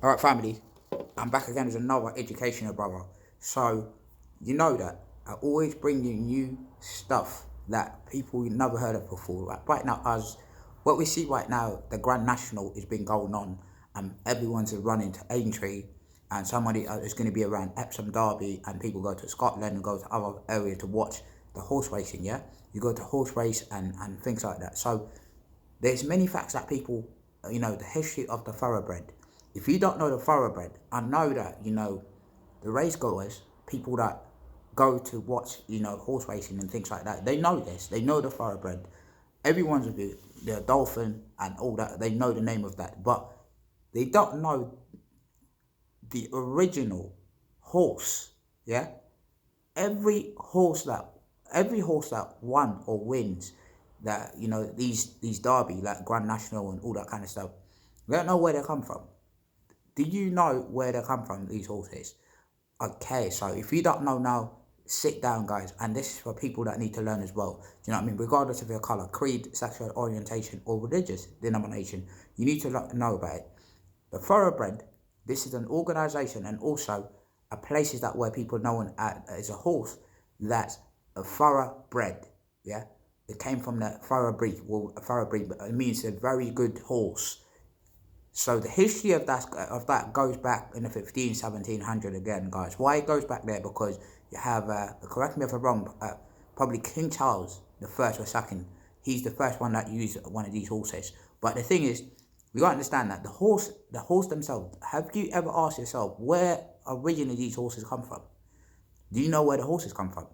Alright, family, I'm back again as another educational brother. So, you know that I always bring you new stuff that people never heard of before. Like right now, as what we see right now, the Grand National has been going on, and everyone's running to Aintree, and somebody is going to be around Epsom Derby, and people go to Scotland and go to other areas to watch the horse racing. Yeah, you go to horse race and things like that. So, there's many facts that people, the history of the thoroughbred. If you don't know the thoroughbred, I know that, the race goers, people that go to watch, horse racing and things like that, they know this. They know the thoroughbred. Everyone's a bit, the dolphin and all that, they know the name of that. But they don't know the original horse, yeah? every horse that every horse that won or wins that these derby like Grand National and all that kind of stuff, they don't know where they come from. Do you know where they come from, these horses? Okay, so if you don't know now, sit down, guys, and this is for people that need to learn as well. Do you know what I mean? Regardless of your color, creed, sexual orientation, or religious denomination, you need to know about it. The thoroughbred, this is an organization and also a places that where people know as a horse that's a thoroughbred. Yeah, it came from the thoroughbred. Well, a thoroughbred, but it means a very good horse. So the history of that goes back in the 15, 1700 again, guys. Why it goes back there? Because you have, correct me if I'm wrong, probably King Charles the first or second. He's the first one that used one of these horses. But the thing is, you gotta understand that the horse themselves. Have you ever asked yourself where originally these horses come from? Do you know where the horses come from?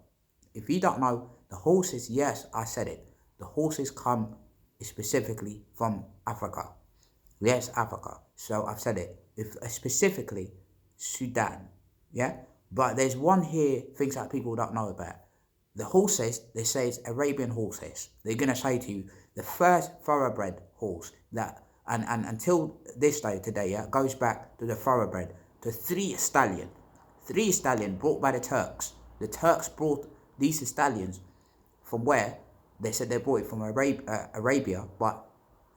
If you don't know, the horses, yes, I said it. The horses come specifically from Africa. Yes, Africa. So I've said it. If specifically Sudan, yeah. But there's one here things that people don't know about. The horses, they say it's Arabian horses. They're gonna say to you the first thoroughbred horse that and until this day today, yeah, goes back to the thoroughbred to three stallion brought by the Turks. The Turks brought these stallions from where they said they brought it from Arabia, but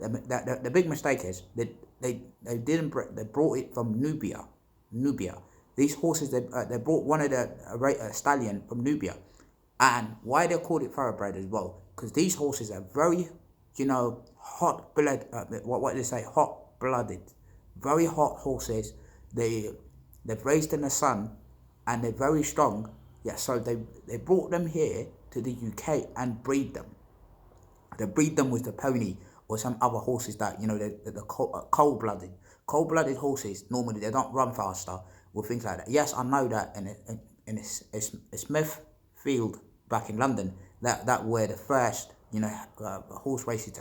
the big mistake is that they didn't they brought it from Nubia. These horses they brought one of the stallion from Nubia, and why they called it thoroughbred as well, because these horses are very hot blood. What they say, hot blooded, very hot horses. They've raised in the sun, and they're very strong. Yeah, so they brought them here to the UK and breed them. They breed them with the pony or some other horses that the cold-blooded. Cold-blooded horses normally they don't run faster or things like that. Yes, I know that in a Smithfield back in London that where the first horse races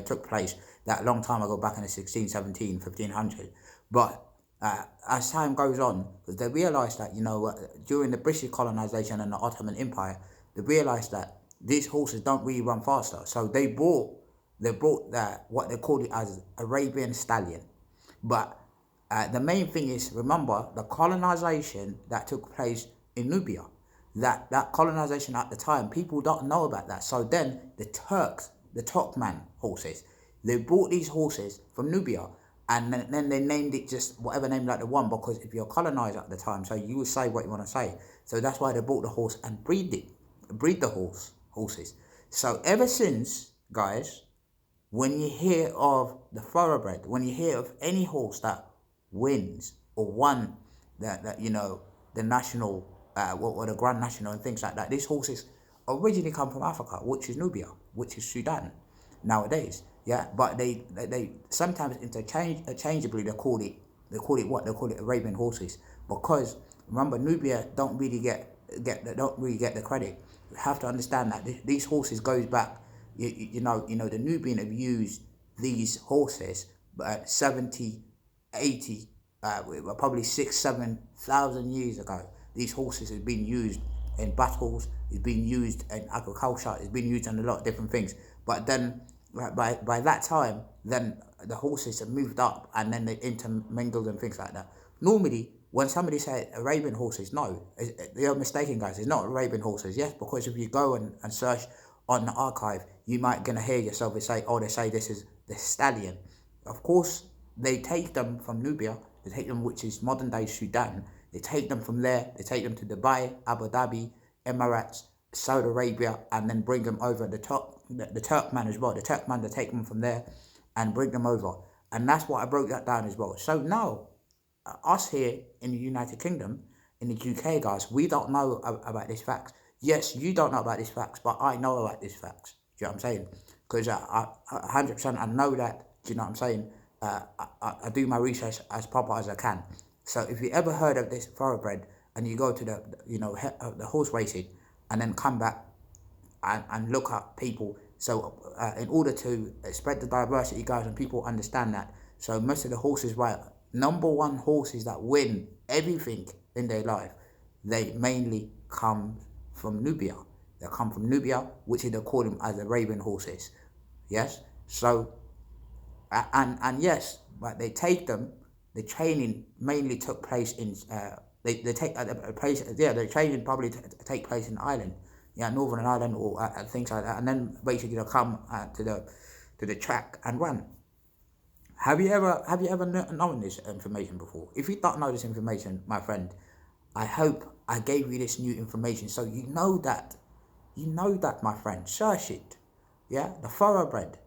took place that long time ago back in the 16, 17, 1500. But as time goes on, because they realised that during the British colonisation and the Ottoman Empire, they realised that these horses don't really run faster. So they brought that what they called it as Arabian stallion. But the main thing is, remember the colonization that took place in Nubia. That colonization at the time, people don't know about that. So then the Turks, the Turkman horses, they brought these horses from Nubia, and then they named it just whatever name like the one, because if you're colonized at the time, so you would say what you want to say. So that's why they brought the horse and breed the horses. So ever since, guys, when you hear of the thoroughbred, when you hear of any horse that wins or won the national or the Grand National and things like that, these horses originally come from Africa, which is Nubia, which is Sudan nowadays. Yeah, but they sometimes interchangeably they call it Arabian horses, because remember Nubia don't really get the credit. You have to understand that these horses goes back. The Nubian have used these horses 70, 80, probably 6, 7,000 years ago. These horses have been used in battles, it's been used in agriculture, it's been used in a lot of different things. But then by that time, then the horses have moved up and then they intermingled and things like that. Normally, when somebody says Arabian horses, no, you're mistaken, guys. It's not Arabian horses. Yes, because if you go and search on the archive, you might gonna hear yourself say, oh, they say this is the stallion. Of course, they take them from Nubia. They take them, which is modern day Sudan. They take them from there. They take them to Dubai, Abu Dhabi, Emirates, Saudi Arabia, and then bring them over the Turkman as well. The Turkman, they take them from there and bring them over. And that's what I broke that down as well. So now, us here in the United Kingdom, in the UK, guys, we don't know about these facts. Yes, you don't know about these facts, but I know about these facts. Do you know what I'm saying? Because I 100% I know that. Do you know what I'm saying? I do my research as proper as I can. So if you ever heard of this thoroughbred and you go to the horse racing and then come back and look at people, so in order to spread the diversity, guys, and people understand that, so most of the horses, right, number one horses that win everything in their life, they mainly come from Nubia. They come from Nubia, which they call them as the Arabian horses. Yes. So and yes, but they take them. The training mainly took place in they take a place. Yeah, the training probably take place in Ireland, yeah, Northern Ireland or things like that, and then basically they'll come to the track and run. Have you ever known this information before? If you don't know this information, my friend, I hope I gave you this new information so you know that. You know that, my friend. Search it. Yeah, the thoroughbred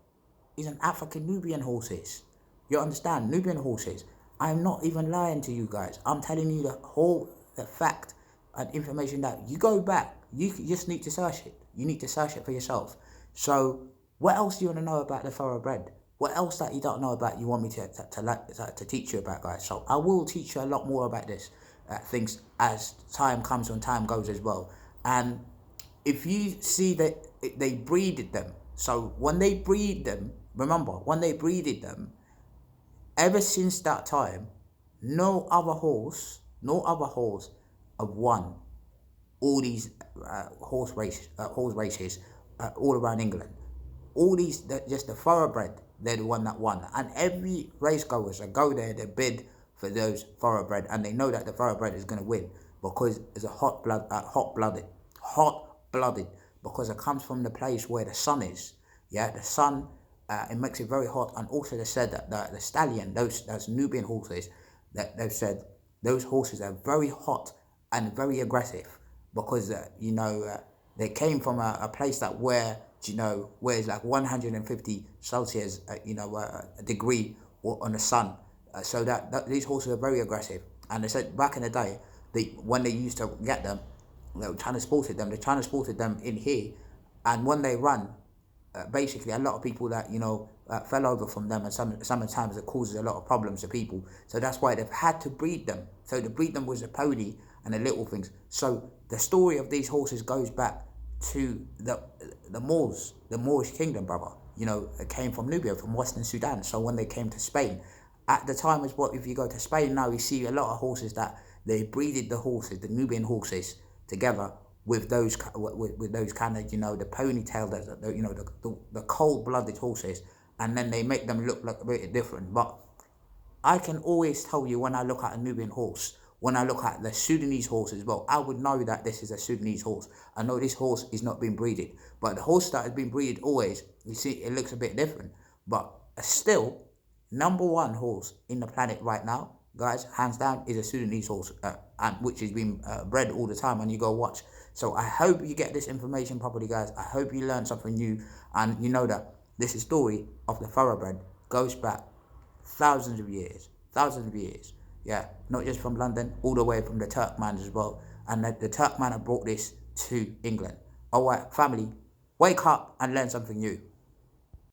is an African Nubian horses. You understand? Nubian horses. I'm not even lying to you guys. I'm telling you the fact and information that you go back. You just need to search it. You need to search it for yourself. So, what else do you want to know about the thoroughbred? What else that you don't know about you want me to teach you about, guys? So I will teach you a lot more about this things as time comes and time goes as well. And if you see that they breeded them, so when they breed them, remember, when they breeded them, ever since that time, no other horse have won all these horse races all around England. All these, just the thoroughbred, they're the one that won. And every race goers that go there, they bid for those thoroughbred, and they know that the thoroughbred is going to win because it's a hot-blooded, because it comes from the place where the sun is. Yeah, the sun, it makes it very hot. And also they said that the stallion, those Nubian horses, that they've said those horses are very hot and very aggressive because they came from a place that where it's like 150 Celsius, a degree on the sun. So that these horses are very aggressive. And they said back in the day, when they used to get them, they transported them in here. And when they run, basically a lot of people that, fell over from them, and sometimes it causes a lot of problems to people. So that's why they've had to breed them. So to breed them was the pony and the little things. So the story of these horses goes back to the Moorish kingdom, brother. It came from Nubia, from Western Sudan. So when they came to Spain, at the time as well, if you go to Spain now, you see a lot of horses that they breeded the Nubian horses together with those kind of, the ponytail, the cold-blooded horses, and then they make them look like a bit different. But I can always tell you when I look at a Nubian horse, when I look at the Sudanese horse as well, I would know that this is a Sudanese horse. I know this horse is not being breeded. But the horse that has been breeded always, you see, it looks a bit different. But still, number one horse in the planet right now, guys, hands down, is a Sudanese horse, and which has been bred all the time, and you go watch. So I hope you get this information properly, guys. I hope you learn something new, and you know that this story of the thoroughbred goes back thousands of years. Yeah, not just from London, all the way from the Turkman as well. And the Turkman have brought this to England. All right, family, wake up and learn something new.